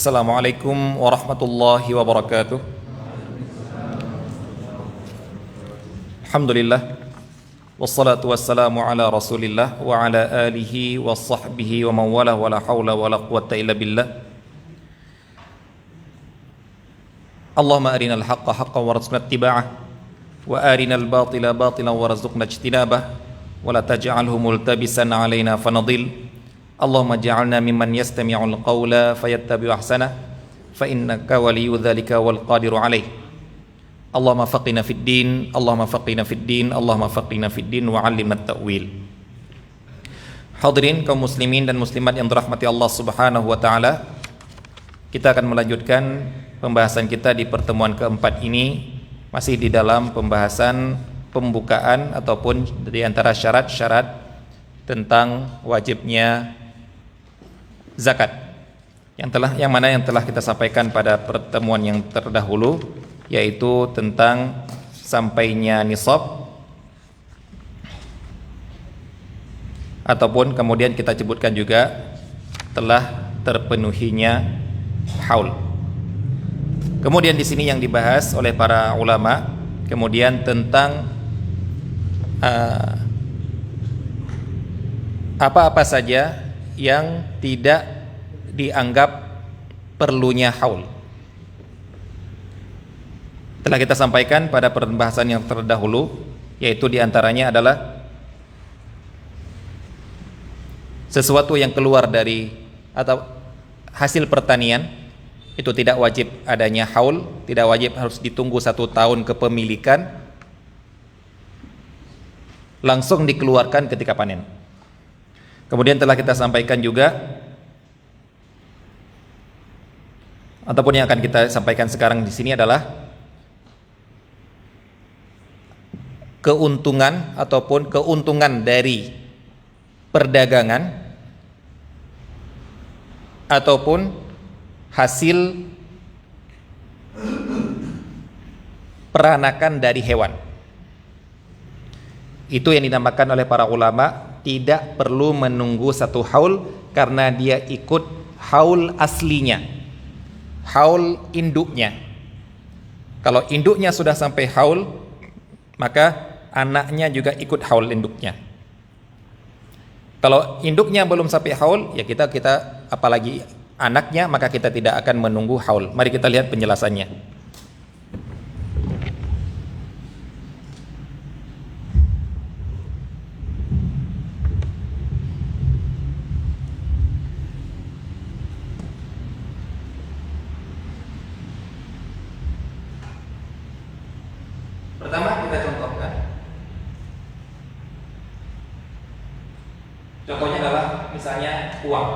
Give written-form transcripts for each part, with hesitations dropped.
Assalamualaikum warahmatullahi wabarakatuh. Alhamdulillah, wassalatu wassalamu ala rasulillah wa ala alihi wa sahbihi wa mawalah wa la hawla wa la quwata illa billah. Allahumma arinal haqqa haqqan warzuqna ittiba'ah wa arinal batila batilan warzuqna ijtinabah wa la taj'alhu multabisan alaina fanadil. Allahumma ja'alna mimman yastami'ul qawla fayattabi'u ahsanah fa innaka waliyyu dzalika wal qadiru alaih. Allahumma faqina fid din, Allahumma faqina fid din, Allahumma faqina fid din wa 'allimna at-ta'wil. Hadirin kaum muslimin dan muslimat yang dirahmati Allah Subhanahu wa taala, kita akan melanjutkan pembahasan kita di pertemuan keempat ini, masih di dalam pembahasan pembukaan ataupun di antara syarat-syarat tentang wajibnya zakat yang mana yang telah kita sampaikan pada pertemuan yang terdahulu, yaitu tentang sampainya nisab ataupun kemudian kita sebutkan juga telah terpenuhinya haul. Kemudian di sini yang dibahas oleh para ulama kemudian tentang apa-apa saja yang tidak dianggap perlunya haul. Telah kita sampaikan pada pembahasan yang terdahulu, yaitu diantaranya adalah sesuatu yang keluar dari atau hasil pertanian, itu tidak wajib adanya haul, tidak wajib harus ditunggu 1 tahun kepemilikan, langsung dikeluarkan ketika panen. Kemudian telah kita sampaikan juga, ataupun yang akan kita sampaikan sekarang di sini adalah keuntungan ataupun keuntungan dari perdagangan ataupun hasil peranakan dari hewan. Itu yang dinamakan oleh para ulama tidak perlu menunggu 1 haul, karena dia ikut haul aslinya, haul induknya. Kalau induknya sudah sampai haul, maka anaknya juga ikut haul induknya. Kalau induknya belum sampai haul, ya kita apalagi anaknya, maka kita tidak akan menunggu haul. Mari kita lihat penjelasannya. Pertama kita contohkan. Contohnya adalah misalnya uang.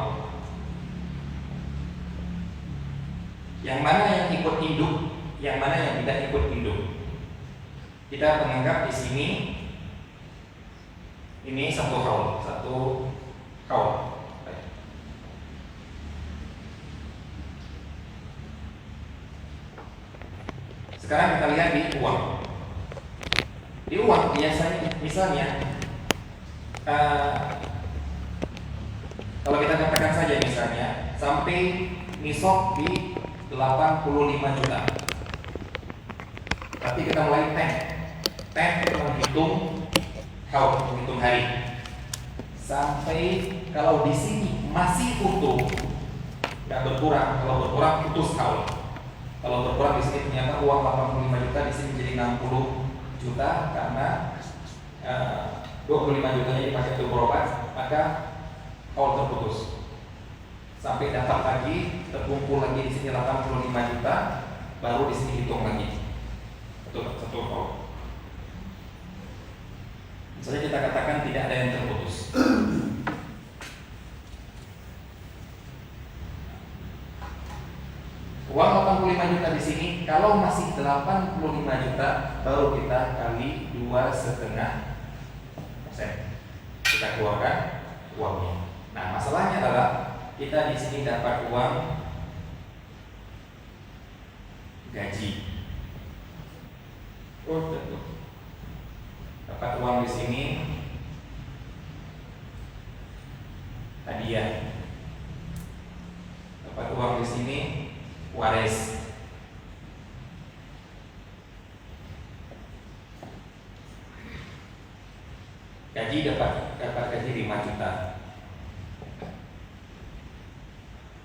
Yang mana yang ikut induk, yang mana yang tidak ikut induk. Kita menganggap di sini ini 1 haul, 1 haul. Sekarang kita lihat di uang. Di uang biasanya, misalnya kalau kita katakan saja misalnya sampai nisab di 85 juta, tapi kita mulai kita menghitung haul, menghitung hari, sampai kalau di sini masih utuh, nggak berkurang. Kalau berkurang putus haul. Kalau berkurang di sini ternyata uang 85 juta di sini menjadi 60 juta karena 25 jutanya dipakai untuk berobat, maka haul terputus. Sampai dapat lagi, terkumpul lagi di sini 85 juta, baru di sini hitung lagi. Satu haul. Misalnya kita katakan tidak ada yang terputus. Uang 85 juta di sini, kalau masih 85 juta, baru kita kali 2,5%. Kita keluarkan uangnya. Nah, masalahnya adalah kita di sini dapat uang gaji. Tentu. Dapat uang di sini hadiah. Dapat uang di sini gaji dapat gaji 5 juta,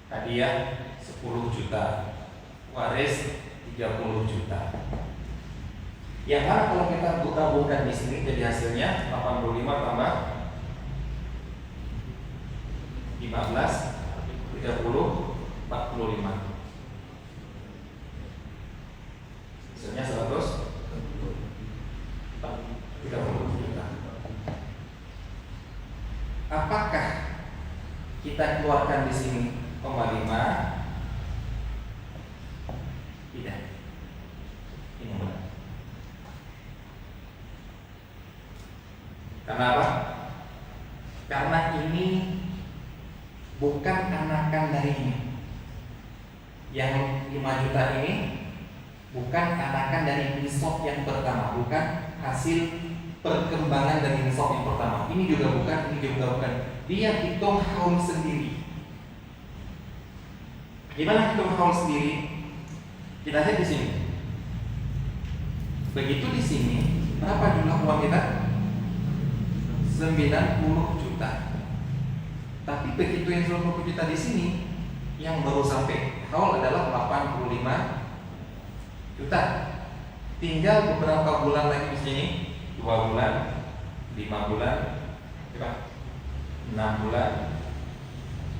hadiah 10 juta, waris 30 juta. Yang mana kalau kita gabungkan di sini jadi hasilnya 85 tambah 15, 30, 45. Hasilnya 130 juta. Apakah kita keluarkan di sini 0,5? Tidak. Ini benar. Karena apa? Karena ini bukan anakan dari ini. Yang 5 juta ini bukan anakan dari nisab yang pertama, bukan hasil perkembangan dari nisab yang pertama. Ini juga bukan, ini juga bukan. Dia hitung haul sendiri. Gimana hitung haul sendiri? Kita lihat di sini. Begitu di sini, berapa jumlah uang kita? 90 juta. Tapi begitu yang 90 juta di sini, yang baru sampai haul adalah 85 juta. Tinggal beberapa bulan lagi di sini, 2 bulan, 5 bulan, 6 bulan,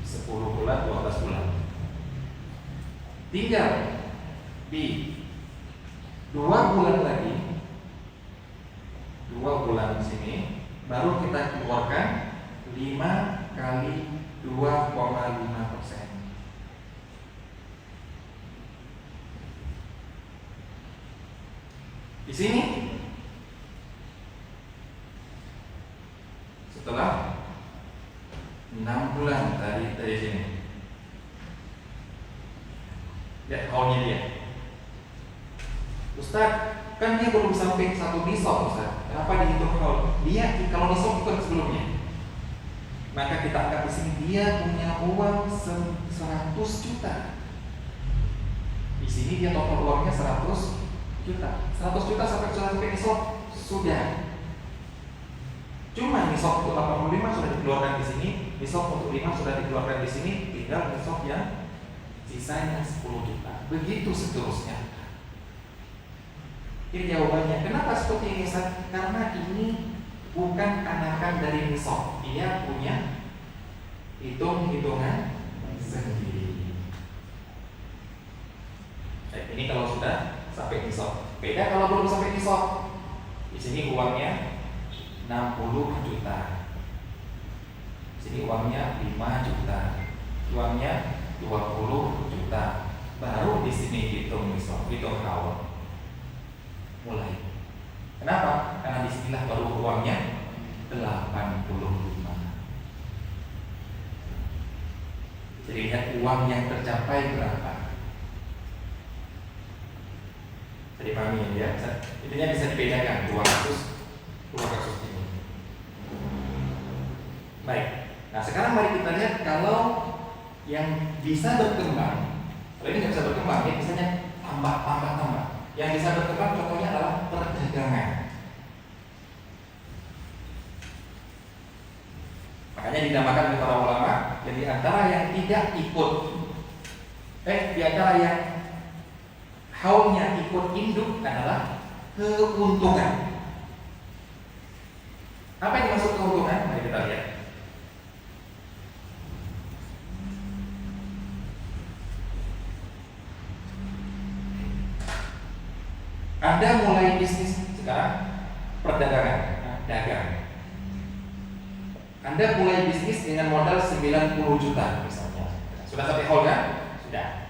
10 bulan, 12 bulan. Tinggal di 2 bulan lagi, 2 bulan di sini, baru kita keluarkan 5 kali 2,5%. Di sini setelah 6 bulan dari sini, lihat haulnya dia. Ustaz, kan dia belum sampai 1 nisab, Ustaz. Kenapa dihitung haul? Dia kalau nisab bukan sebelumnya. Maka kita angkat di sini dia punya uang 100 juta. Di sini dia total uangnya 100 juta. 100 juta sampai nisab sudah. Cuma nisab untuk 85 sudah dikeluarkan di sini, nisab untuk 5 sudah dikeluarkan di sini, tinggal nisab yang sisanya 10 juta. Begitu seterusnya. Ini jawabannya. Kenapa seperti ini, Ustaz? Karena ini bukan anakan dari nisab. Dia punya hitungan sendiri. Ini kalau sudah sampai nisab. Beda kalau belum sampai nisab. Di sini uangnya 60 juta. Di sini uangnya 5 juta. Uangnya 20 juta. Baru di sini hitung nisab, hitung haul. Mulai. Kenapa? Karena disinilah baru uangnya 85. Jadi lihat uang yang tercapai berapa. Jadi pahami ya, intinya bisa dibedakan dua kasus ini. Baik. Nah sekarang mari kita lihat kalau yang bisa berkembang. Kalau ini nggak bisa berkembang, ya misalnya tambah. Yang bisa berkembang contohnya adalah perdagangan. Makanya dinamakan oleh para ulama, jadi antara yang tidak ikut, di antara yang haulnya ikut induk adalah keuntungan. Apa yang dimaksud keuntungan? Mari kita lihat. Anda mulai bisnis sekarang, perdagangan, dagang. Anda mulai bisnis dengan modal 90 juta misalnya. Sudah sampai haul kan? Sudah.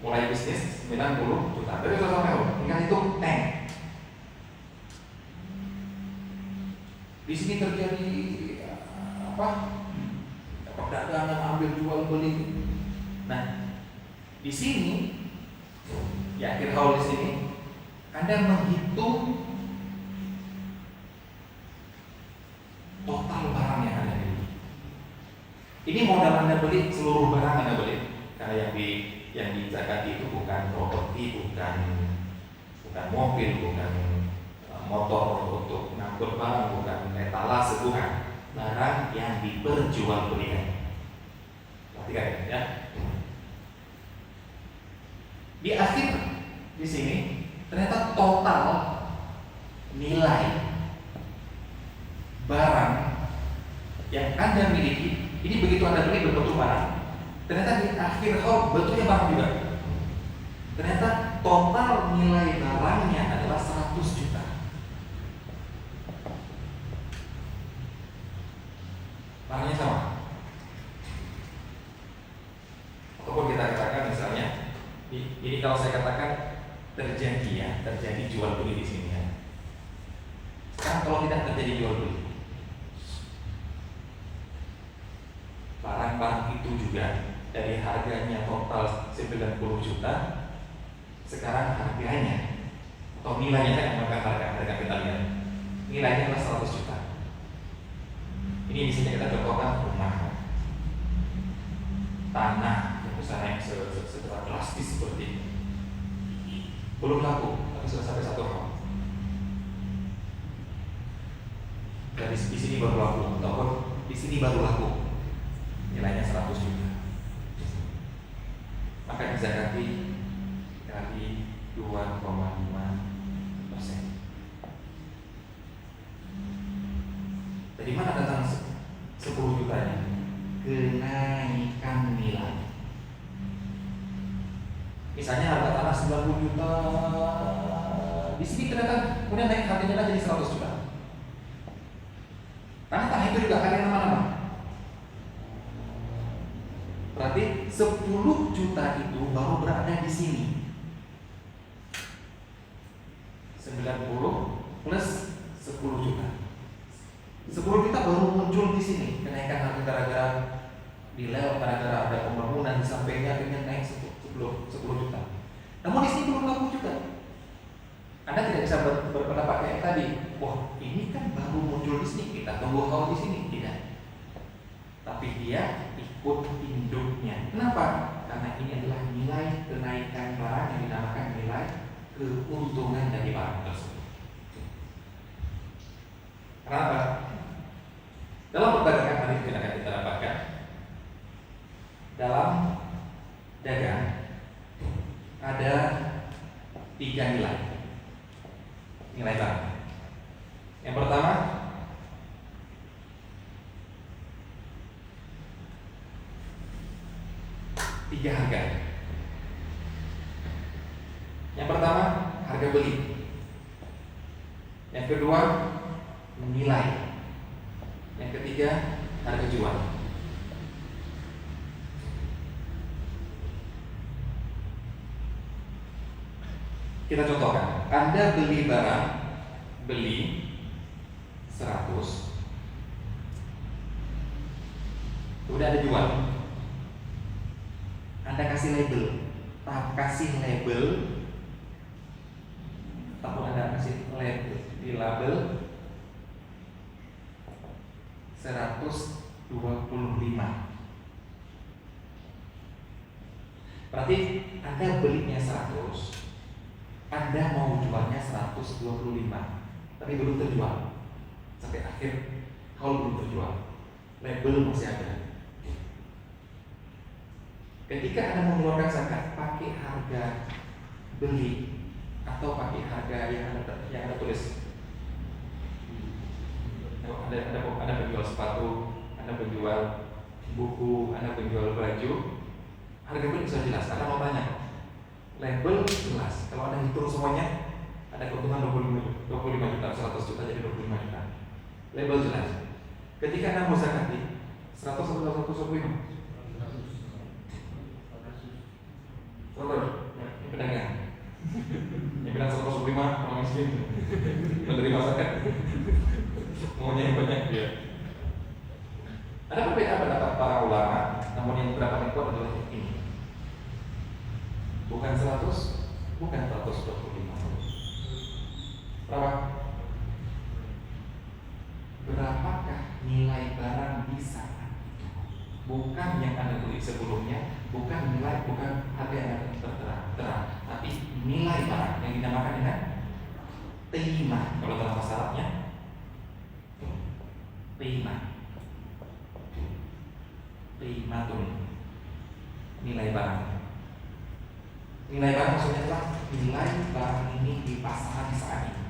Mulai bisnis 90 juta. Berarti sudah sampai haul. Tinggal hitung tank. Di sini terjadi perdagangan ambil jual beli. Nah, di sini di akhir haul di sini Anda menghitung total barang yang Anda beli. Ini modal Anda beli, seluruh barang Anda beli. Karena yang dizakati itu bukan properti, bukan mobil, bukan motor untuk angkut barang, bukan etalase, bukan. Barang yang diperjualbelikan. Perhatikan ya. Di akhir di sini ternyata total nilai barang yang Anda miliki ini begitu Anda beli berbentuk barang. Ternyata di akhir bentuknya barang juga. Ternyata total nilai barangnya adalah 100 juta. Barangnya sama. Ataupun kita katakan misalnya, ini kalau saya katakan terjadi jual beli di sini ya. Sekarang kalau tidak terjadi jual beli, barang-barang itu juga dari harganya total 90 juta, sekarang harganya atau nilainya kan bukan harga kapitalnya, nilainya adalah 100 juta. Ini di sini kita contohkan rumah, tanah yang bisa naik secara drastis seperti ini. Belum laku, tapi sudah sampai 1 hal. Dari di sini baru laku, ataupun di sini baru laku, nilainya 100 juta. Maka dizakati kali 2,5%. Dari mana datang 10 jutanya? Kenaikan nilai. Misalnya harga tanah 90 juta, di sini ternyata kemudian naik harganya jadi 100 juta. Tanah itu juga akan nama-nama. Berarti 10 juta itu baru berada di sini. 90 plus 10 juta. 10 juta baru muncul di sini. Kenaikan harga gara-gara nilai, gara-gara ada pembangunan di sampingnya akhirnya naik 10 juta. Namun di sini belum laku juga. Anda tidak bisa berpendapat kayak tadi. Wah, ini kan baru muncul di sini, kita tunggu haul di sini. Tidak. Tapi dia ikut induknya. Kenapa? Karena ini adalah nilai kenaikan barang yang dinamakan nilai keuntungan dari barang tersebut. Kenapa? Dalam perdagangan hari ini akan kita dapatkan dalam dagang ada 3 nilai barang. Yang pertama tiga harga. Yang pertama harga beli. Yang kedua nilai. Yang ketiga harga jual. Kita contohkan, Anda beli barang, beli 100, kemudian ada jual. Anda kasih label, tahap kasih label, ataupun Anda kasih label, di label 125. Berarti Anda belinya 100, Anda mau jualnya 125, tapi belum terjual. Sampai akhir kalau belum terjual, label masih ada. Ketika Anda mengeluarkan zakat, pakai harga beli atau pakai harga yang Anda tulis. Anda penjual sepatu, Anda penjual buku, Anda penjual baju, harga pun bisa jelas. Anda mau tanya, label jelas. Kalau Anda hitung semuanya, ada keuntungan 25 juta, 100 juta jadi 25 juta. Label jelas. Ketika Anda mau zakati 100 atau 125? Yang pedagang, yang bilang 125 orang miskin menerima zakat, maunya yang banyak dia. Ada perbedaan pendapat para ulama, namun yang berapa kuat adalah ini. Bukan 100, bukan 125. Berapa? Berapakah nilai barang di saat itu? Bukan yang Anda beli sebelumnya, bukan harga yang tertera, tapi nilai barang yang dinamakan dengan timah kalau dalam bahasa Arabnya, Qiymatun, nilai barang. Nilai barang maksudnya adalah nilai barang ini di pasaran saat ini.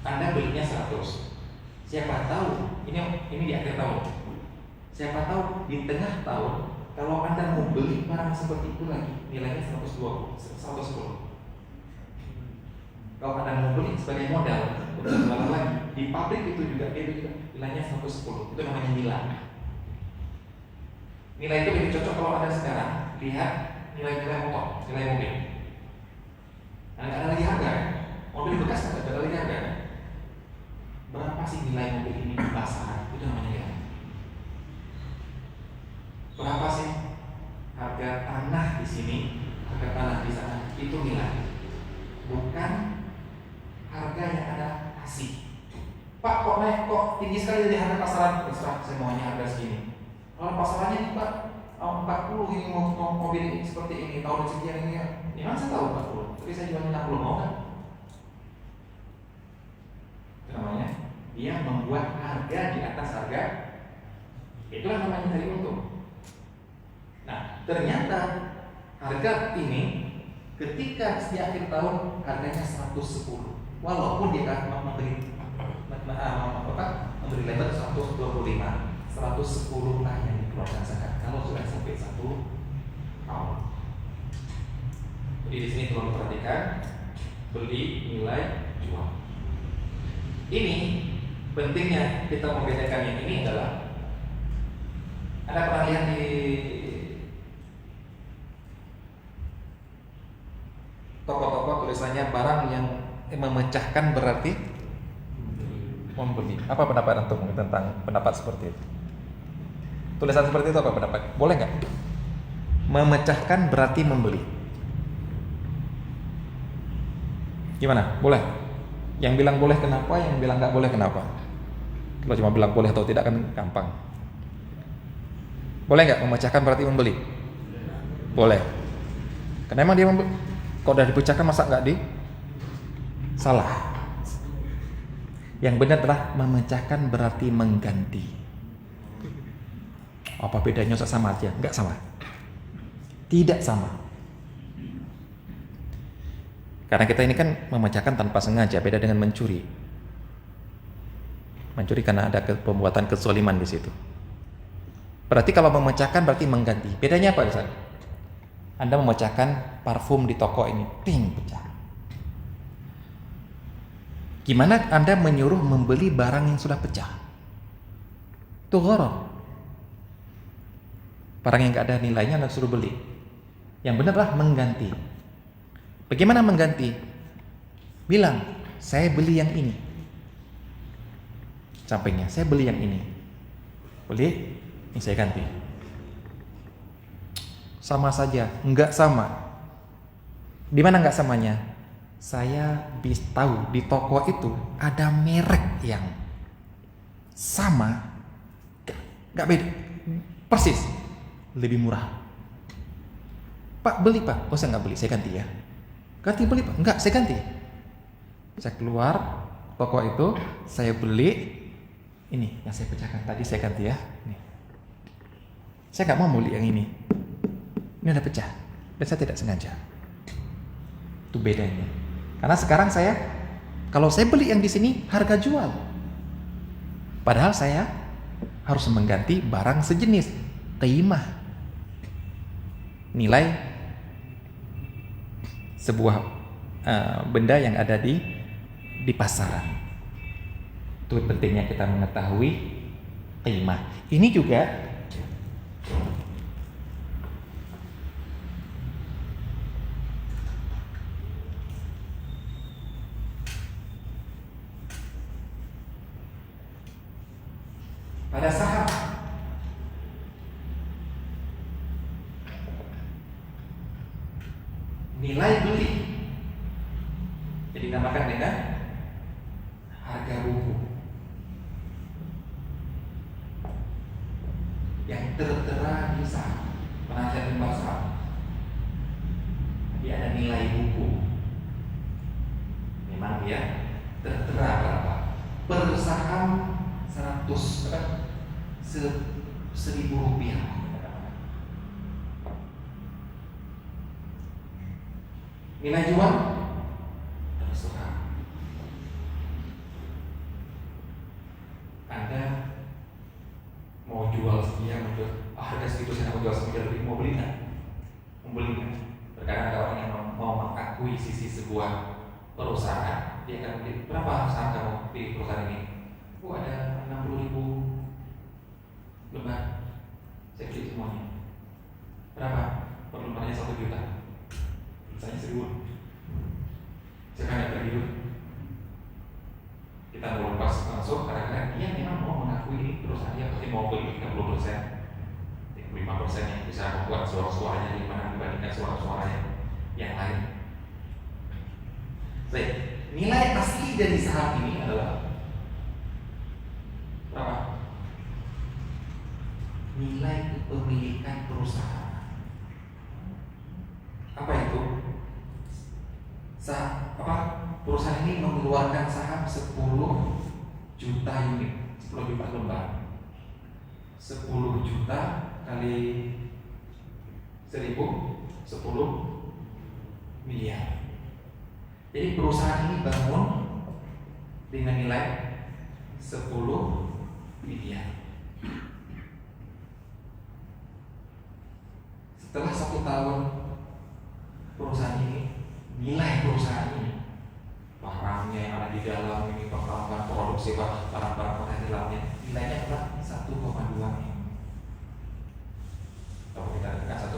Anda belinya 100. Siapa tahu ini di akhir tahun. Siapa tahu di tengah tahun kalau Anda mau beli barang seperti itu lagi, nilainya 120, 110. Kalau Anda mau beli sebagai modal untuk jualan lagi di pabrik itu juga nilainya 110. Itu namanya nilai. Nilai itu lebih cocok kalau Anda sekarang lihat nilai-nilai motor, nilai mobil. Nah, nggak ada lagi harga. Mobil bekas nggak ada lagi harga. Berapa sih nilai mobil ini di pasaran? Itu namanya nilai. Berapa sih harga tanah di sini, harga tanah di sana? Itu nilai. Bukan harga yang Anda kasih. Pak, kok naik, kok tinggi sekali dari harga pasaran? Terserah, saya maunya harga segini. Kalau pasarannya ini Pak 40 ini mau mobil ini seperti ini, tahun sekian ini ya. Memang saya tahu 40, tapi saya jualnya 60, mau kan? Itu namanya dia membuat harga di atas harga. Itulah namanya dari untung. Nah, ternyata harga ini ketika di akhir tahun harganya 110, walaupun dia memberi lebar 125, 110 lah yang dikeluarkan zakat kalau sudah sampai 1 tahun. Jadi di sini perlu perhatikan beli, nilai, jual. Ini pentingnya kita membedakan yang ini adalah Anda pernah lihat di toko-toko tulisannya barang yang memecahkan berarti membeli. Apa pendapat antum tentang pendapat seperti itu? Tulisan seperti itu apa pendapat? Boleh nggak? Memecahkan berarti membeli. Gimana? Boleh? Yang bilang boleh kenapa? Yang bilang nggak boleh kenapa? Kalau cuma bilang boleh atau tidak kan gampang. Boleh nggak memecahkan berarti membeli? Boleh. Karena emang dia membeli. Kalau udah dipecahkan masa nggak di? Salah. Yang benar adalah memecahkan berarti mengganti. Apa bedanya? Sama aja? Enggak sama. Tidak sama. Karena kita ini kan memecahkan tanpa sengaja, beda dengan mencuri. Mencuri karena ada pembuatan kezaliman di situ. Berarti kalau memecahkan berarti mengganti. Bedanya apa, Ustaz? Anda memecahkan parfum di toko ini, ting, pecah. Gimana Anda menyuruh membeli barang yang sudah pecah? Itu gharar. Barang yang nggak ada nilainya Anda suruh beli. Yang benarlah mengganti. Bagaimana mengganti? Bilang, saya beli yang ini. Sampingnya, saya beli yang ini. Beli, ini saya ganti. Sama saja, enggak sama. Di mana enggak samanya? Saya bisa tahu di toko itu ada merek yang sama, enggak beda, persis, lebih murah. Pak, beli Pak. Oh, saya enggak beli, saya ganti ya. Ganti beli Pak? Enggak, saya ganti. Saya keluar toko itu, saya beli ini yang saya pecahkan tadi, saya ganti ya. Nih. Saya enggak mau beli yang ini. Ini udah pecah dan saya tidak sengaja. Itu bedanya. Karena sekarang kalau saya beli yang di sini harga jual, padahal saya harus mengganti barang sejenis, qimah, nilai sebuah benda yang ada di pasaran. Itu pentingnya kita mengetahui qimah. Ini juga pada saham. Nilai beli jadi dinamakan dengan harga buku. Yang tertera di saham, penasihat timbal saham. Jadi ada nilai buku. Memang dia tertera berapa. sesaham 100 apa? 1.000 rupiah. Nilai jual terserah. Anda mau jual sekian, harga segitu saya mau jual sekian lebih, mau beli nggak? Mau beli nggak? Terkadang ada orang yang mau mengakuisisi sebuah perusahaan, dia akan beli, berapa saham kamu di perusahaan ini? Oh, ada 60.000 lembar, saya beli semuanya. Berapa? Per lembarnya 1 juta. Misalnya 1.000. Saya kan pergi dulu. Kita mau lepas masuk karena dia memang mau mengakui ini perusahaan dia pasti mau beli 30%, 5% yang bisa membuat suara-suaranya di mana dibandingkan suara-suaranya yang lain. Baik, nilai asli dari saham ini adalah berapa? Nilai kepemilikan perusahaan. Apa itu? Perusahaan ini mengeluarkan saham 10 juta unit, 10 juta lembar. 10 juta kali 1.000, 10 miliar. Jadi perusahaan ini bangun dengan nilai 10 miliar. Setelah 1 tahun perusahaan ini, nilai perusahaan ini, barangnya yang ada di dalam ini, peralatan produksi, barang-barang yang di dalamnya, nilainya adalah 1,2 M. Kalau kita tekan 1,5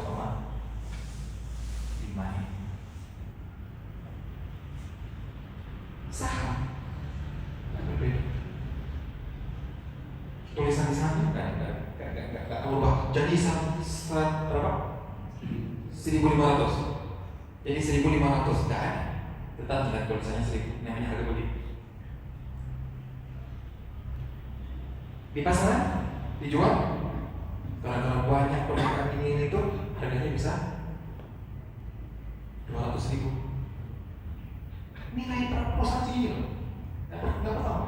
M. Saham berbeda. Tulisan di sana nggak berubah. Jadi berapa? 1.500. Jadi 1.500 nggak ada. Tetap dengan tulisannya 1.000. Namanya harga beli. Di pasaran dijual. Kalau banyak produk ini itu harganya bisa 200.000. Nilai perusahaan sih nggak tahu.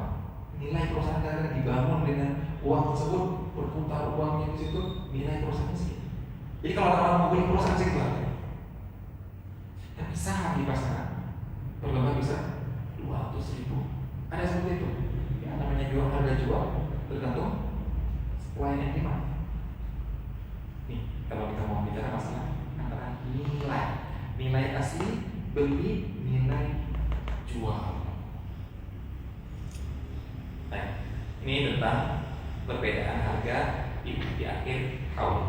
Nilai perusahaan karena dibangun dengan uang tersebut, berputar uangnya di situ, nilai perusahaan sih. Jadi kalau orang mau beli perusahaan segitu harga. Tapi saham di pasaran per lembar bisa 200.000. Ada seperti itu. Ya, namanya jual, harga jual tergantung supply and demand. Nih, kalau kita mau bicara masalah antara nilai asli beli, nilai jual. Nah, ini tentang perbedaan harga di akhir tahun.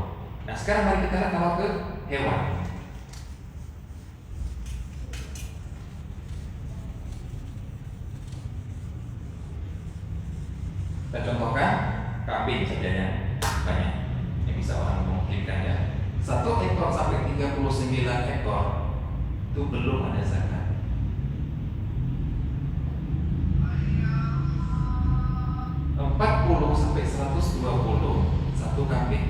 Nah, sekarang mari kita kalau ke hewan. Kita contohkan kambing saja, banyak yang bisa orang memungkinkan ya. 1 ekor sampai 39 ekor itu belum ada zakat. 40 sampai 120 1 kambing.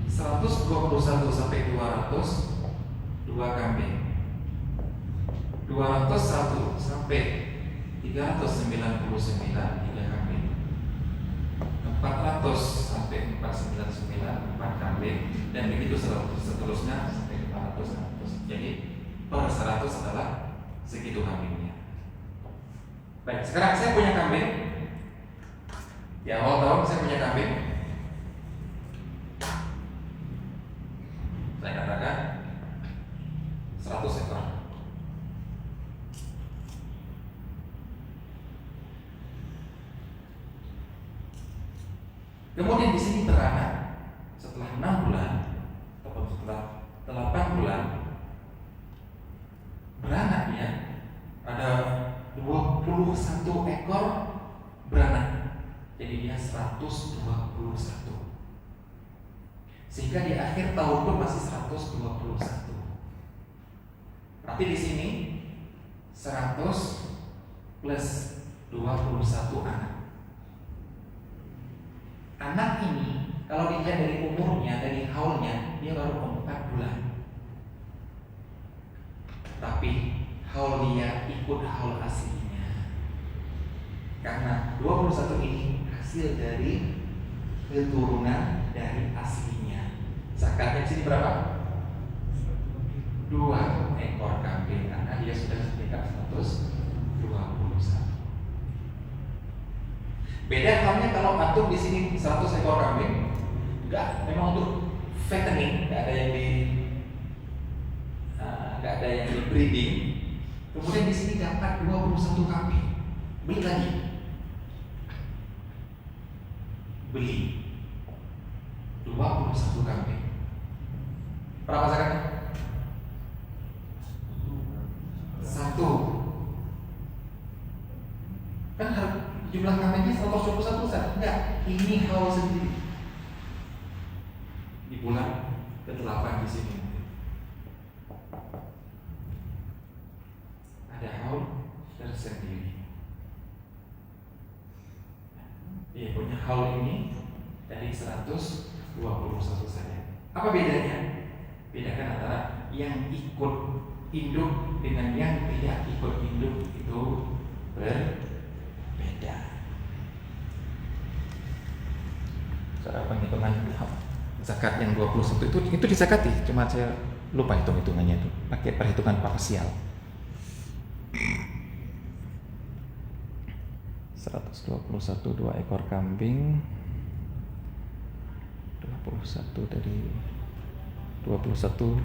121 sampai 200 2 kambing. 201 sampai 399 3 kambing. 400 sampai 499 4 kambing, dan begitu seterusnya sampai 400. Jadi per 100 adalah segitu kambingnya. Baik, sekarang saya punya kambing. Di awal tahun saya punya kambing. Saya katakan 100 ekor. Kemudian di sini beranak setelah 6 bulan atau setelah 8 bulan beranaknya ada 21 ekor beranak. Jadi dia 121. Sehingga di akhir tahun pun masih 121. Berarti di sini 100 plus 21 anak. Anak ini kalau dilihat dari umurnya, dari haulnya, dia baru 4 bulan. Tapi haul dia ikut haul aslinya. Karena 21 ini hasil dari keturunan dari aslinya. Zakatnya di sini berapa? 2 ekor kambing, karena dia sudah sekitar 121. Beda halnya kalau antum di sini 100 ekor kambing, enggak, memang untuk fattening, enggak ada yang di breeding. Kemudian di sini dapat 21 kambing, beli lagi, beli 21 kambing. Berapa zakatnya? 1. Kan jumlah kambingnya 121 Ustaz. Enggak, ini haul sendiri. Di bulan ke-8 di sini. Ada haul tersendiri. Iya, punya haul ini dari 121 saja. Apa bedanya? Bedakan antara yang ikut induk dengan yang tidak ikut induk itu berbeda. Cara penghitungan zakat yang 21 itu dizakati, cuma saya lupa hitung-hitungannya itu, pakai perhitungan parsial. 121 2 ekor kambing, 21 dari 21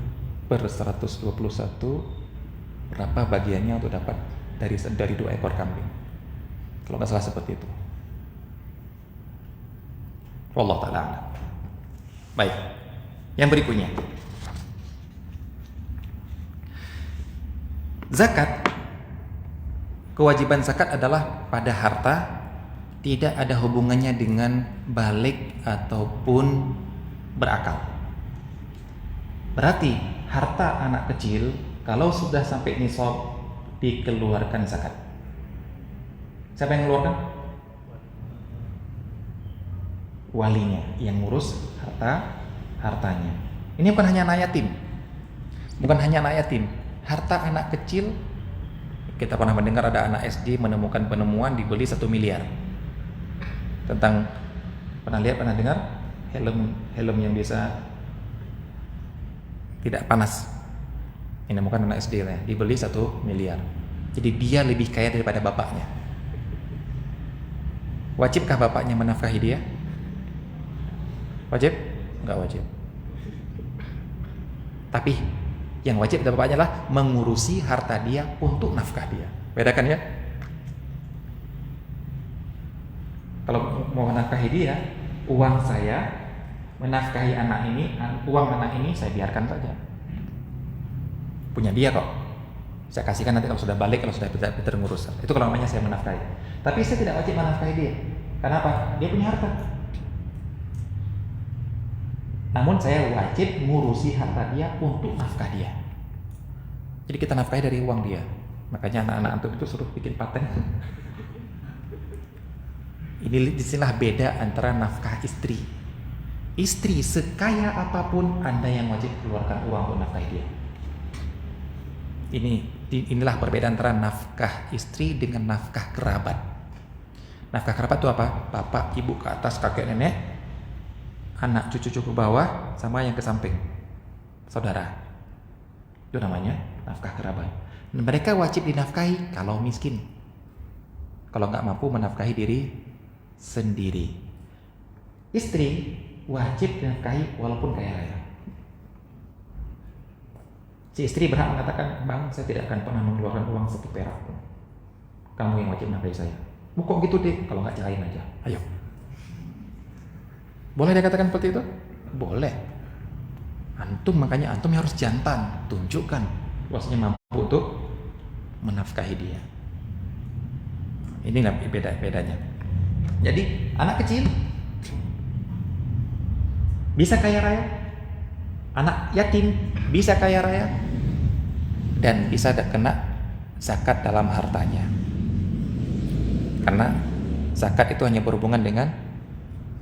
per 121, berapa bagiannya untuk dapat dari 2 ekor kambing? Kalau nggak salah seperti itu. Wallahu ta'ala a'lam. Baik, yang berikutnya, zakat. Kewajiban zakat adalah pada harta, tidak ada hubungannya dengan balik ataupun berakal. Berarti harta anak kecil kalau sudah sampai nisab dikeluarkan zakat. Siapa yang mengeluarkan? Walinya yang ngurus hartanya. Ini bukan hanya anak yatim. Bukan hanya anak yatim, harta anak kecil. Kita pernah mendengar ada anak SD menemukan penemuan dibeli 1 miliar. Tentang, pernah dengar helm yang bisa tidak panas. Menemukan anak SD ya, dibeli 1 miliar. Jadi dia lebih kaya daripada bapaknya. Wajibkah bapaknya menafkahi dia? Wajib? Enggak wajib. Tapi yang wajib dari bapaknya adalah mengurusi harta dia untuk nafkah dia. Bedakan ya. Kalau mau menafkahi dia, uang saya menafkahi anak ini, uang anak ini saya biarkan saja. Punya dia kok. Saya kasihkan nanti kalau sudah balik, kalau sudah betul ngurus. Itu kalau namanya saya menafkahi. Tapi saya tidak wajib menafkahi dia. Karena apa? Dia punya harta. Namun saya wajib ngurusi harta dia untuk nafkah dia. Jadi kita nafkahi dari uang dia. Makanya anak-anak antum itu suruh bikin paten. Ini istilah beda antara nafkah istri. Istri sekaya apapun Anda yang wajib keluarkan uang untuk nafkahi dia. Inilah perbedaan antara nafkah istri dengan nafkah kerabat. Nafkah kerabat itu apa? Bapak, ibu ke atas, kakek, nenek, anak, cucu ke bawah, sama yang ke samping, saudara. Itu namanya nafkah kerabat. Dan mereka wajib dinafkahi kalau miskin. Kalau nggak mampu menafkahi diri sendiri. Istri wajib dinafkahi walaupun kaya raya. Si istri berhak mengatakan, bang, saya tidak akan pernah mengeluarkan uang 1 perak pun. Kamu yang wajib menafkahi saya. Kok gitu deh? Kalau nggak cerahin aja. Ayo. Boleh dia katakan seperti itu? Boleh. Makanya antum harus jantan, tunjukkan bahwasanya mampu untuk menafkahi dia. Ini bedanya. Jadi anak kecil bisa kaya raya, anak yatim bisa kaya raya, dan bisa kena zakat dalam hartanya. Karena zakat itu hanya berhubungan dengan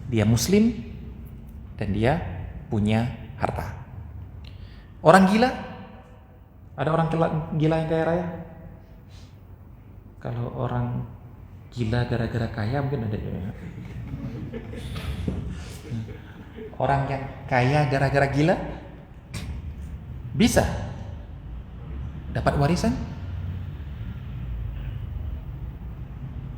dia muslim dan dia punya harta. Orang gila, ada orang gila yang kaya raya? Kalau orang Gila gara-gara kaya mungkin ada ya. Orang yang kaya gara-gara gila bisa dapat warisan.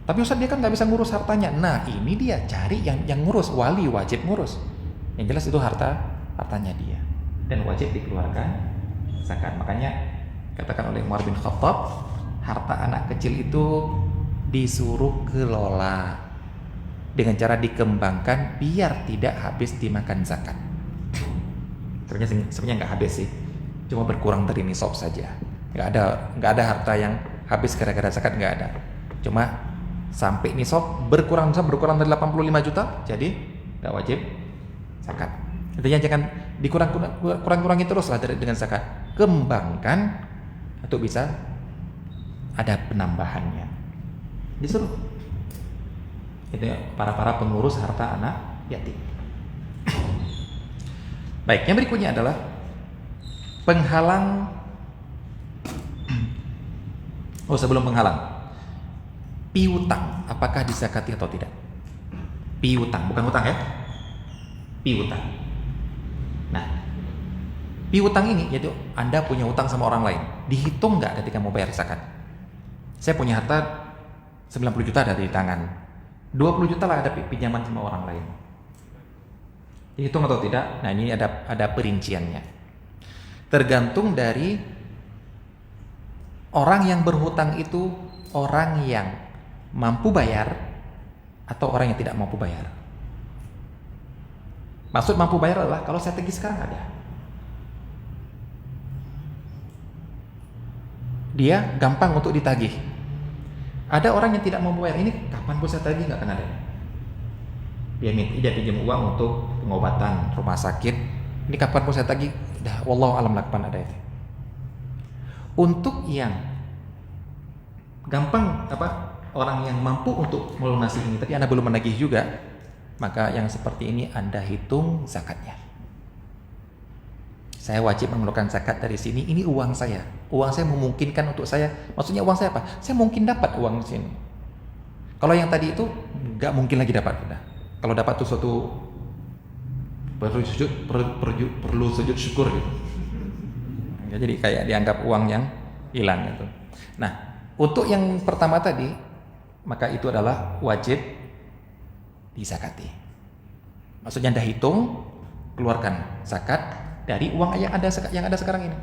Tapi Ustaz dia kan nggak bisa ngurus hartanya. Nah ini dia cari yang ngurus, wali wajib ngurus. Yang jelas itu hartanya dia dan wajib dikeluarkan zakat. Makanya katakan oleh Umar bin Khattab, harta anak kecil itu disuruh kelola dengan cara dikembangkan biar tidak habis dimakan zakat. Sebenarnya nggak habis sih, cuma berkurang dari nisab saja. Nggak ada harta yang habis gara-gara zakat, nggak ada. Cuma sampai nisab berkurang dari 85 juta, jadi nggak wajib zakat. Intinya jangan dikurang-kurangi terus lah dengan zakat. Kembangkan untuk bisa ada penambahannya. Disuruh. Itu ya, para pengurus harta anak yatim. Baik, yang berikutnya adalah penghalang. Sebelum penghalang, piutang, apakah dizakati atau tidak? Piutang, bukan hutang ya. Piutang. Nah, piutang ini yaitu Anda punya hutang sama orang lain, dihitung nggak ketika mau bayar zakat? Saya punya harta 90 juta ada di tangan, 20 juta lah ada pinjaman sama orang lain. Dihitung atau tidak? Nah ini ada perinciannya. Tergantung dari orang yang berhutang itu orang yang mampu bayar atau orang yang tidak mampu bayar. Maksud mampu bayar adalah kalau saya tagih sekarang ada. Dia gampang untuk ditagih. Ada orang yang tidak mampu bayar, ini kapan pun saya tagih nggak akan ada. Dia pinjam uang untuk pengobatan rumah sakit. Ini kapan pun saya tagih, dah wallahu alam kapan ada itu. Untuk yang gampang orang yang mampu untuk melunasi ini, tapi Anda belum menagih juga, maka yang seperti ini Anda hitung zakatnya. Saya wajib mengeluarkan zakat dari sini. Ini uang saya. Uang saya memungkinkan untuk saya. Maksudnya uang saya apa? Saya mungkin dapat uang di sini. Kalau yang tadi itu nggak mungkin lagi dapat. Kalau dapat itu suatu perlu sujud syukur gitu. Jadi kayak dianggap uang yang hilang gitu. Nah, untuk yang pertama tadi, maka itu adalah wajib dizakati. Maksudnya Anda hitung, keluarkan zakat dari uang yang ada sekarang ini.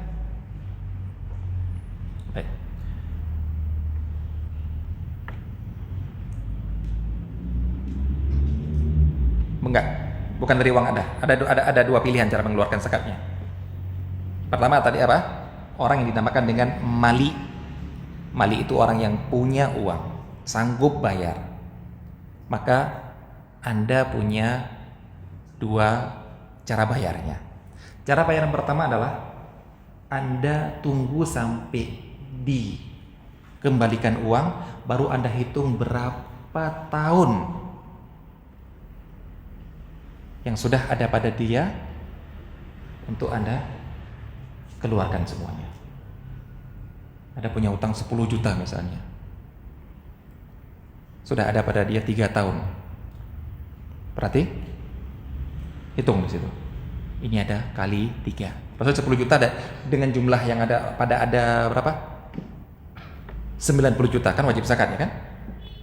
Baik. Enggak, bukan dari uang ada. Ada dua pilihan cara mengeluarkan zakatnya. Pertama tadi apa? Orang yang dinamakan dengan mali. Mali itu orang yang punya uang, sanggup bayar. Maka Anda punya dua cara bayarnya. Cara bayar yang pertama adalah Anda tunggu sampai dikembalikan uang, baru Anda hitung berapa tahun yang sudah ada pada dia untuk Anda keluarkan semuanya. Anda punya utang 10 juta misalnya, sudah ada pada dia 3 tahun. Berarti hitung di situ. Ini ada kali 3. Maksudnya 10 juta ada dengan jumlah yang ada berapa? 90 juta kan wajib zakat ya kan?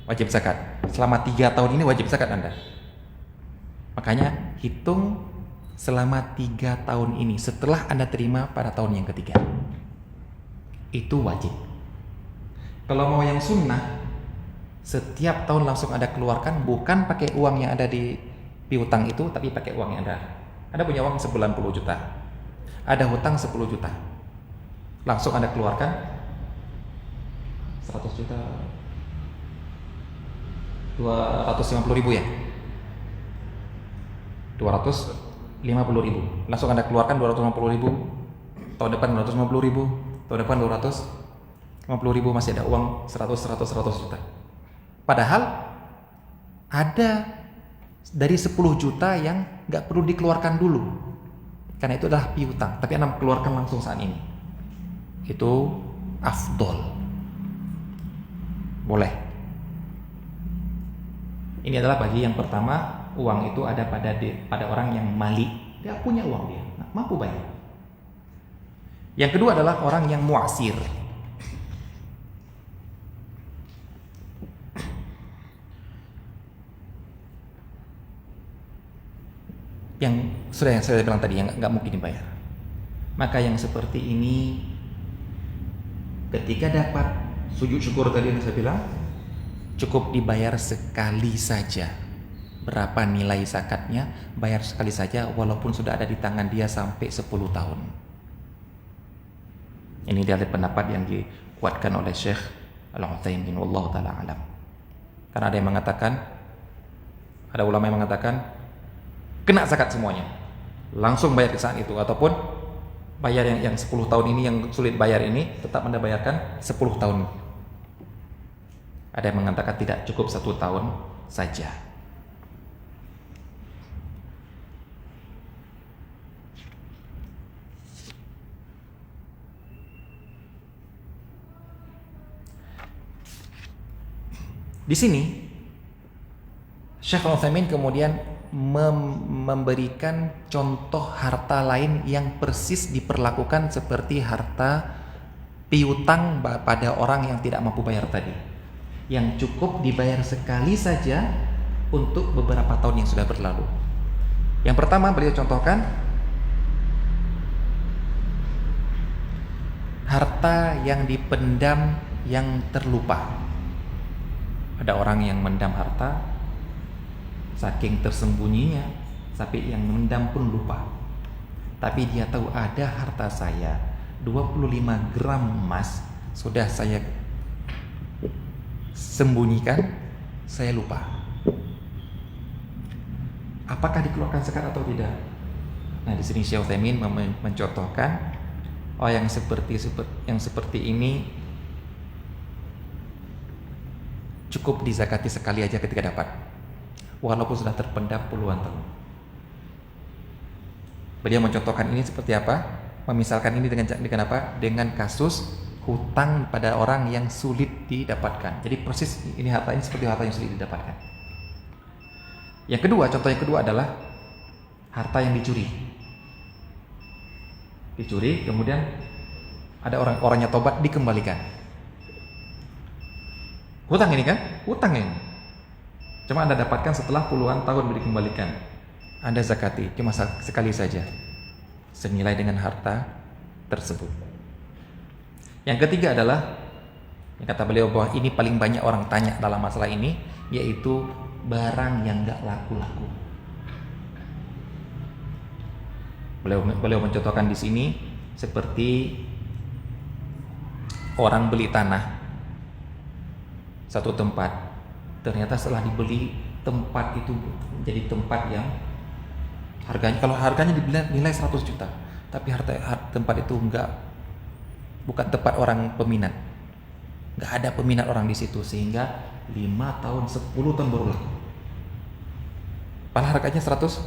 Wajib zakat. Selama 3 tahun ini wajib zakat Anda. Makanya hitung selama 3 tahun ini setelah Anda terima pada tahun yang ketiga. Itu wajib. Kalau mau yang sunnah, setiap tahun langsung Anda keluarkan, bukan pakai uang yang ada di piutang itu, tapi pakai uang yang Anda punya uang 90 juta, ada hutang 10 juta, langsung Anda keluarkan 100 juta, 250 ribu ya, 250 ribu, langsung Anda keluarkan 250 ribu, tahun depan 250 ribu, tahun depan 250 ribu, masih ada uang 100 juta. Padahal ada dari 10 juta yang nggak perlu dikeluarkan dulu, karena itu adalah piutang, tapi Anda keluarkan langsung saat ini. Itu afdol, boleh. Ini adalah bagi yang pertama, uang itu ada pada orang yang malik, dia punya uang, dia mampu bayar. Yang kedua adalah orang yang mu'sir. Yang saya bilang tadi, yang nggak mungkin dibayar. Maka yang seperti ini, ketika dapat sujud syukur tadi yang saya bilang, cukup dibayar sekali saja. Berapa nilai zakatnya, bayar sekali saja walaupun sudah ada di tangan dia sampai 10 tahun. Ini dari pendapat yang dikuatkan oleh Syekh Al-Utsaimin, wallahu taala alam. Karena ada yang mengatakan, ada ulama yang mengatakan kena zakat semuanya, langsung bayar ke saat itu, ataupun bayar yang 10 tahun ini yang sulit bayar ini tetap Anda bayarkan 10 tahun. Ada yang mengatakan tidak, cukup 1 tahun saja. Di sini Syekh Al-Utsaimin kemudian memberikan contoh harta lain yang persis diperlakukan seperti harta piutang pada orang yang tidak mampu bayar tadi, yang cukup dibayar sekali saja untuk beberapa tahun yang sudah berlalu. Yang pertama beliau contohkan harta yang dipendam yang terlupa. Ada orang yang mendam harta, saking tersembunyinya sampai yang mendam pun lupa. Tapi dia tahu ada harta saya 25 gram emas sudah saya sembunyikan, saya lupa. Apakah dikeluarkan zakat atau tidak? Nah, di sini Syekh Utsaimin mencontohkan yang seperti ini cukup dizakati sekali aja ketika dapat, walaupun sudah terpendam puluhan tahun. Beliau mencontohkan ini seperti apa? Memisalkan ini dengan apa? Dengan kasus hutang pada orang yang sulit didapatkan. Jadi persis ini harta ini seperti harta yang sulit didapatkan. Yang kedua, contoh yang kedua adalah harta yang dicuri. Dicuri, kemudian ada orangnya tobat, dikembalikan. Hutang ini kan? Hutang ini. Cuma Anda dapatkan setelah puluhan tahun dikembalikan. Anda zakati cuma sekali saja, senilai dengan harta tersebut. Yang ketiga adalah yang kata beliau bahwa ini paling banyak orang tanya dalam masalah ini, yaitu barang yang gak laku-laku. Beliau mencontohkan di sini seperti orang beli tanah satu tempat, ternyata setelah dibeli tempat itu jadi tempat yang kalau harganya nilai 100 juta, tapi tempat itu bukan tempat orang peminat, nggak ada peminat orang di situ, sehingga 5 tahun 10 tahun baru laku. Padahal harganya 100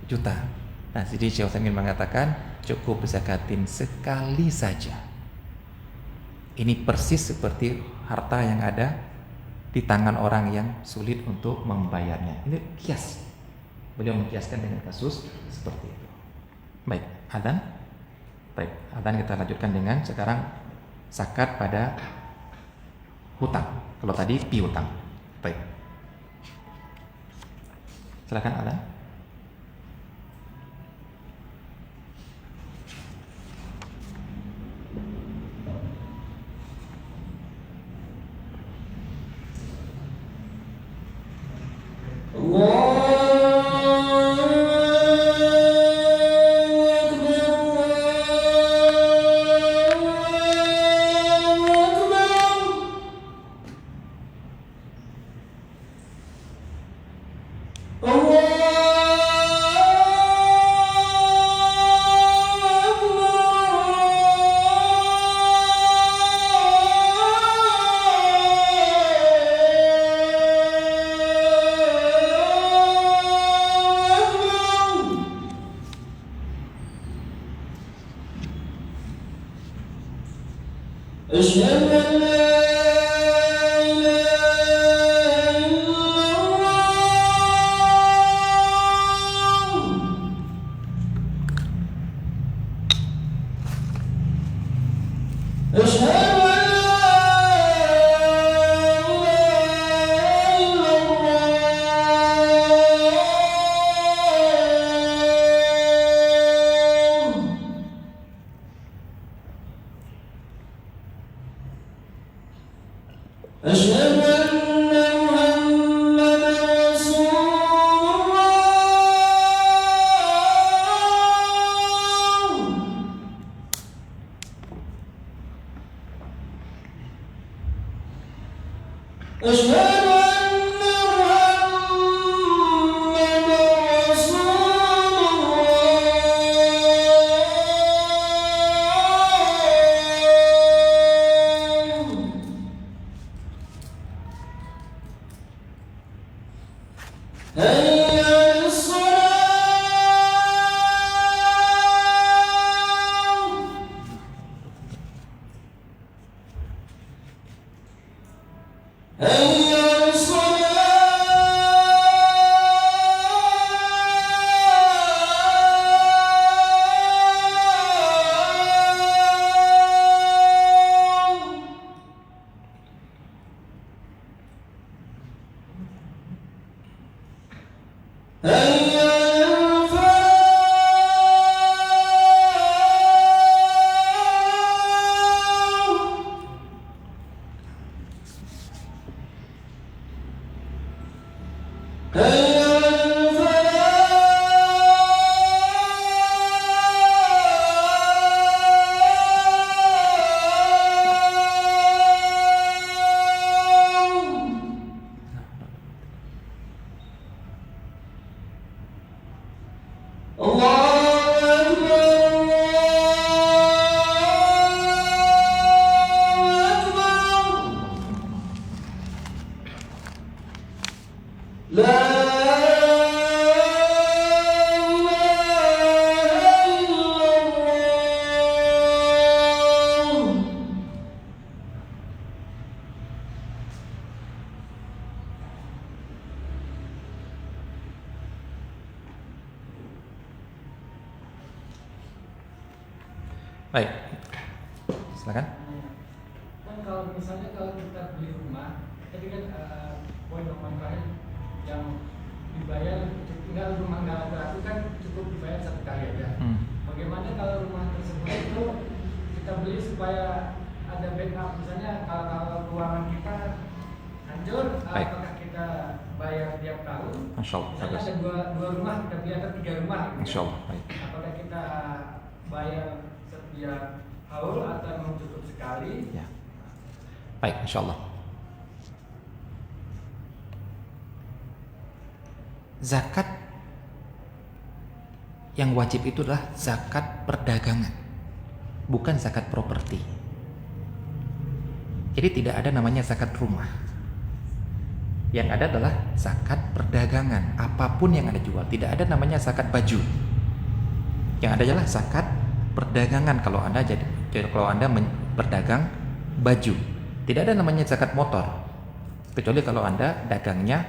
juta. Nah, jadi Syekh Utsaimin mengatakan cukup zakatin sekali saja. Ini persis seperti harta yang ada di tangan orang yang sulit untuk membayarnya. Ini kias. Beliau mengkiaskan dengan kasus seperti itu. Baik, adzan. Baik, adzan kita lanjutkan dengan sekarang zakat pada hutang. Kalau tadi piutang. Baik. Silakan adzan. أشهد أن لا إله إلا الله أشهد أن محمدا رسول الله أشهد Baik, silakan. Kan kalau misalnya kalau kita beli rumah, tadi kan poin kemarin yang dibayar tinggal rumah nggak beratu kan cukup dibayar satu kali aja. Bagaimana kalau rumah tersebut itu kita beli supaya ada backup, misalnya kalau ruangan kita hancur, apakah kita bayar tiap tahun? Masya Allah. Misalnya ada dua rumah, kita beli ada 3 rumah. Masya Allah. Baik. Apakah kita bayar setiap haul atau memang cukup sekali? Ya. Baik, insya Allah. Zakat yang wajib itu adalah zakat perdagangan, bukan zakat properti. Jadi tidak ada namanya zakat rumah. Yang ada adalah zakat perdagangan, apapun yang Anda jual. Tidak ada namanya zakat baju. Yang ada adalah zakat perdagangan kalau Anda berdagang baju. Tidak ada namanya zakat motor, kecuali kalau Anda dagangnya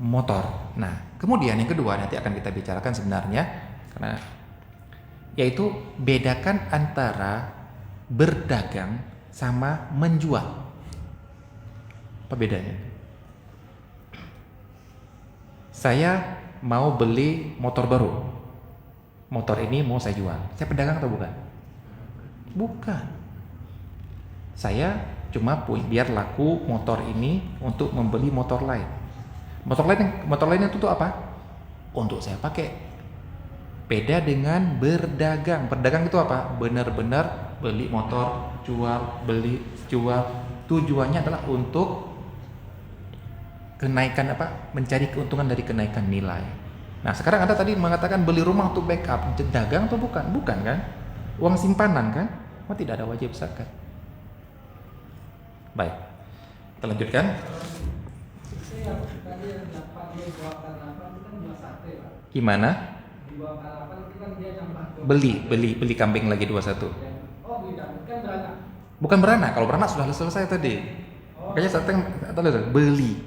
motor. Nah, kemudian yang kedua nanti akan kita bicarakan sebenarnya, karena yaitu bedakan antara berdagang sama menjual. Apa bedanya? Saya mau beli motor baru. Motor ini mau saya jual. Saya pedagang atau bukan? Bukan. Saya cuma biar laku motor ini untuk membeli motor lain. Motor lain itu tuh apa? Untuk saya pakai. Beda dengan berdagang. Berdagang itu apa? Benar-benar beli motor, jual, beli, jual. Tujuannya adalah untuk kenaikan apa? Mencari keuntungan dari kenaikan nilai. Nah, sekarang Anda tadi mengatakan beli rumah untuk backup, dagang atau bukan? Bukan kan? Uang simpanan kan? Oh, tidak ada wajib zakat. Baik, kita lanjutkan. Gimana? Beli kambing lagi 21. Bukan beranak. Kalau beranak sudah selesai tadi. Makanya saya beli.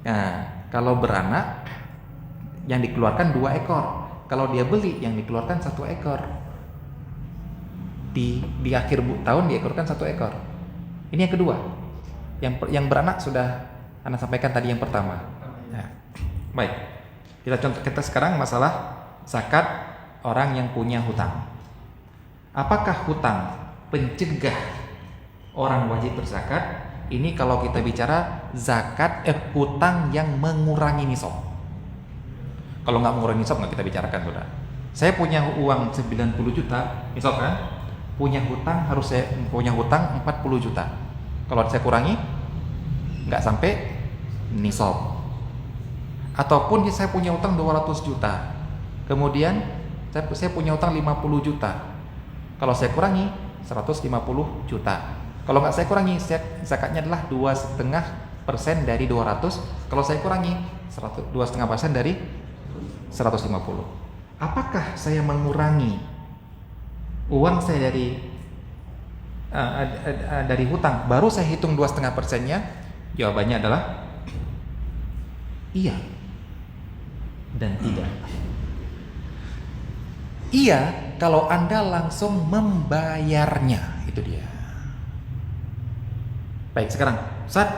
Nah, kalau beranak yang dikeluarkan 2 ekor. Kalau dia beli yang dikeluarkan 1 ekor. Di akhir tahun diekorkan 1 ekor. Ini yang kedua. Yang beranak sudah Anda sampaikan tadi yang pertama. Nah, baik. Kita sekarang masalah zakat orang yang punya hutang. Apakah hutang pencegah orang wajib berzakat? Ini kalau kita bicara zakat hutang yang mengurangi nisab. Kalau nggak mengurangi nisab nggak kita bicarakan, Saudara. Saya punya uang 90 juta, misalkan punya hutang 40 juta. Kalau saya kurangi nggak sampai nisab. Ataupun saya punya utang 200 juta. Kemudian saya punya utang 50 juta. Kalau saya kurangi 150 juta. Kalau nggak saya kurangi, zakatnya adalah 2,5% dari 200. Kalau saya kurangi 2,5% dari 150. Apakah saya mengurangi uang saya dari hutang baru saya hitung 2,5%-nya? Jawabannya adalah iya dan tidak. Iya kalau Anda langsung membayarnya, itu dia. Baik, sekarang Ustaz,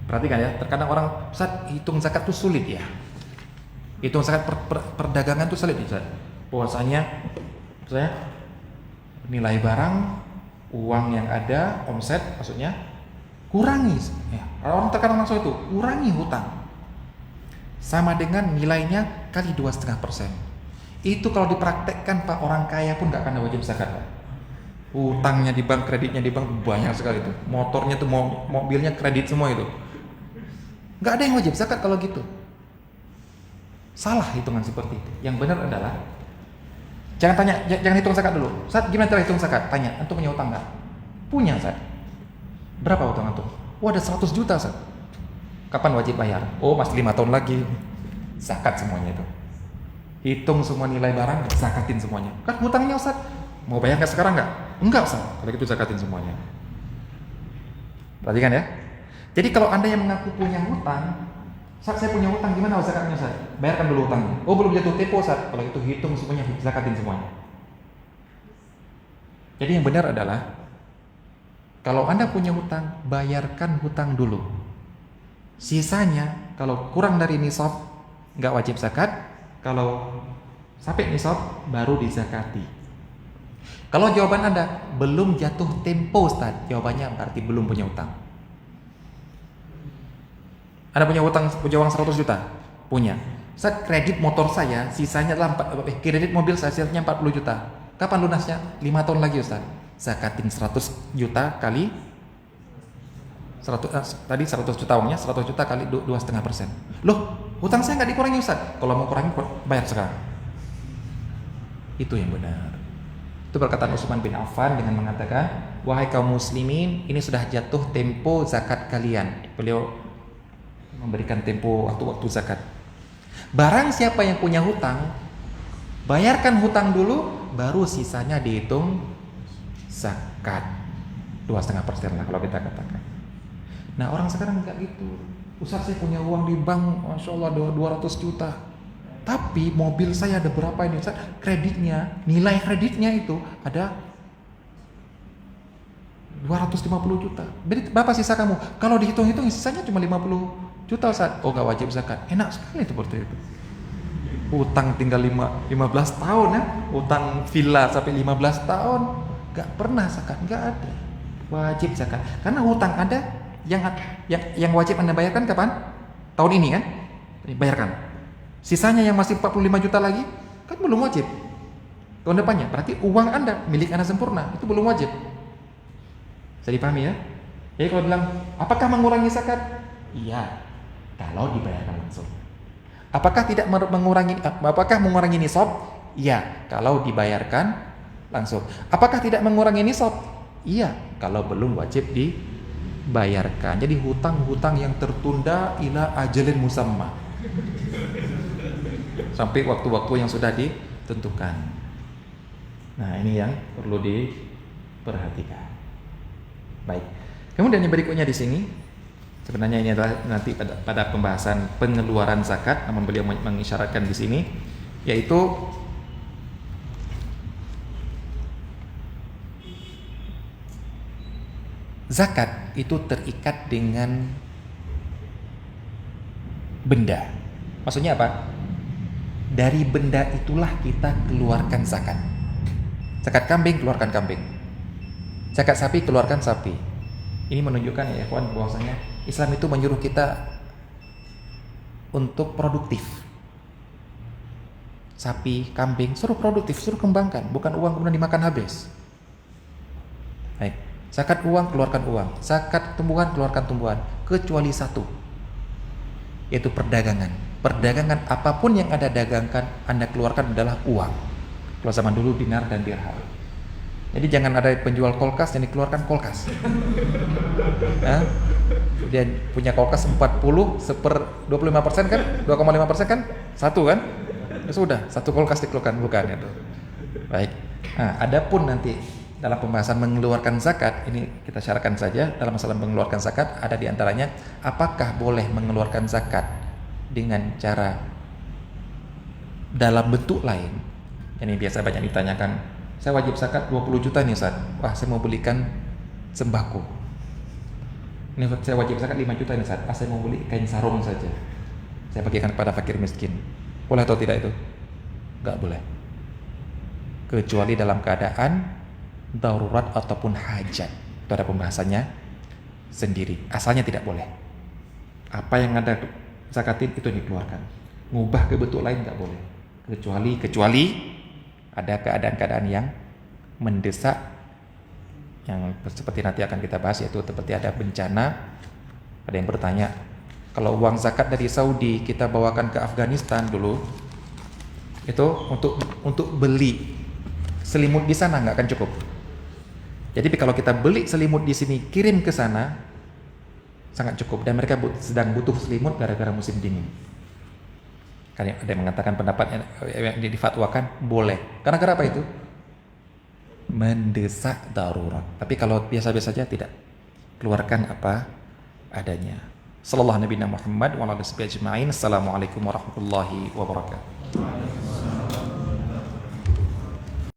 perhatikan ya, terkadang orang, Ustaz, hitung zakat itu sulit ya. Hitung zakat perdagangan itu sulit, Ustaz. Bahwasanya saya nilai barang, uang yang ada, omset maksudnya, kurangi ya. Orang terkadang langsung itu, kurangi hutang sama dengan nilainya kali 2,5%. Itu kalau dipraktekkan Pak, orang kaya pun gak akan wajib zakat, Pak. Utangnya di bank, kreditnya di bank banyak sekali tuh. Motornya tuh, mobilnya kredit semua itu. Gak ada yang wajib zakat kalau gitu. Salah hitungan seperti itu. Yang benar adalah jangan hitung zakat dulu. Saat gimana cara hitung zakat? Tanya, antum punya utang gak? Punya, Saat. Berapa utang antum? Oh, ada 100 juta, Saat. Kapan wajib bayar? Oh, masih 5 tahun lagi. Zakat semuanya itu. Hitung semua nilai barang, zakatin semuanya. Kan hutangnya, Ustaz. Mau bayar nggak sekarang nggak? Enggak, Ustaz. Kalau gitu zakatin semuanya. Perhatikan ya. Jadi kalau Anda yang mengaku punya hutang, Ustaz, saya punya hutang, gimana zakatnya, Ustaz? Bayarkan dulu hutangnya. Oh, belum jatuh tempo, Ustaz. Kalau itu hitung semuanya, zakatin semuanya. Jadi yang benar adalah kalau Anda punya hutang, bayarkan hutang dulu. Sisanya kalau kurang dari nisab nggak wajib zakat. Kalau sampai nisab baru dizakati. Kalau jawaban Anda belum jatuh tempo, Ustaz, jawabannya berarti belum punya utang. Anda punya uang 100 juta? Punya. Ustaz, kredit motor saya sisanya adalah kredit mobil saya sisanya 40 juta. Kapan lunasnya? 5 tahun lagi, Ustaz. Zakatin 100 juta kali 100 juta uangnya, 100 juta kali 2,5%. Loh, hutang saya nggak dikurangi, Ustaz. Kalau mau kurangi bayar sekarang. Itu yang benar. Itu perkataan Utsman bin Affan dengan mengatakan, wahai kaum muslimin, ini sudah jatuh tempo zakat kalian. Beliau memberikan tempo waktu-waktu zakat. Barang siapa yang punya hutang, bayarkan hutang dulu, baru sisanya dihitung zakat. 2,5% lah kalau kita katakan. Nah, orang sekarang enggak gitu. Ustaz, saya punya uang di bank, Masya Allah 200 juta. Tapi mobil saya ada berapa ini, Ustaz? Kreditnya, nilai kreditnya itu ada 250 juta. Berarti berapa sisa kamu? Kalau dihitung-hitung sisanya cuma 50 juta, Ustaz. Oh, gak wajib zakat. Enak sekali seperti itu. Utang tinggal 15 tahun ya. Utang villa sampai 15 tahun. Gak pernah zakat, gak ada. Wajib zakat. Karena hutang ada yang wajib Anda bayarkan kapan? Tahun ini kan? Bayarkan. Sisanya yang masih 45 juta lagi kan belum wajib. Tahun depannya berarti uang Anda, milik Anda sempurna, itu belum wajib. Bisa dipahami ya? Jadi kalau bilang, apakah mengurangi zakat? Iya, kalau dibayarkan langsung. Apakah mengurangi nisab? Iya, kalau dibayarkan langsung. Apakah tidak mengurangi nisab? Iya, kalau belum wajib dibayarkan. Jadi hutang-hutang yang tertunda ila ajalin musamma. Sampai waktu-waktu yang sudah ditentukan. Nah, ini yang perlu diperhatikan. Baik. Kemudian yang berikutnya di sini, sebenarnya ini adalah nanti pada pembahasan pengeluaran zakat, namun beliau mengisyaratkan di sini, yaitu zakat itu terikat dengan benda. Maksudnya apa? Dari benda itulah kita keluarkan zakat. Zakat kambing, keluarkan kambing. Zakat sapi, keluarkan sapi. Ini menunjukkan ya ikhwan bahwasanya Islam itu menyuruh kita untuk produktif. Sapi, kambing, suruh produktif, suruh kembangkan, bukan uang kemudian dimakan habis. Baik, zakat uang keluarkan uang, zakat tumbuhan keluarkan tumbuhan, kecuali satu, yaitu perdagangan. Perdagangan apapun yang Anda dagangkan, Anda keluarkan adalah uang. Kalau zaman dulu dinar dan dirham. Jadi jangan ada penjual kulkas yang dikeluarkan kulkas. Dia punya kulkas 40 25% kan? 2,5% kan? Satu kan? Ya sudah, satu kulkas dikeluarkan, bukan itu. Baik. Nah, adapun nanti dalam pembahasan mengeluarkan zakat, ini kita syaratkan saja dalam masalah mengeluarkan zakat ada di antaranya apakah boleh mengeluarkan zakat dengan cara dalam bentuk lain. Ini biasa banyak ditanyakan. Saya wajib zakat 20 juta nih Ustaz. Wah, saya mau belikan sembako. Ini saya wajib zakat 5 juta nih Ustaz. Saya mau beli kain sarung saja. Saya bagikan kepada fakir miskin. Boleh atau tidak itu? Enggak boleh. Kecuali dalam keadaan darurat ataupun hajat. Itu ada pembahasannya sendiri. Asalnya tidak boleh. Apa yang ada zakatin itu dikeluarkan. Ngubah ke bentuk lain enggak boleh. Kecuali ada keadaan-keadaan yang mendesak, yang seperti nanti akan kita bahas, yaitu seperti ada bencana. Ada yang bertanya, kalau uang zakat dari Saudi kita bawakan ke Afghanistan dulu, itu untuk beli selimut di sana nggak akan cukup. Jadi kalau kita beli selimut di sini kirim ke sana sangat cukup, dan mereka sedang butuh selimut gara-gara musim dingin. Kan ada yang mengatakan pendapat yang difatwakan boleh. Karena kenapa itu? Mendesak darurat. Tapi kalau biasa-biasa saja tidak. Keluarkan apa adanya. Sallallahu Nabi Muhammad wa ala alihi ajma'in. Assalamualaikum warahmatullahi wabarakatuh.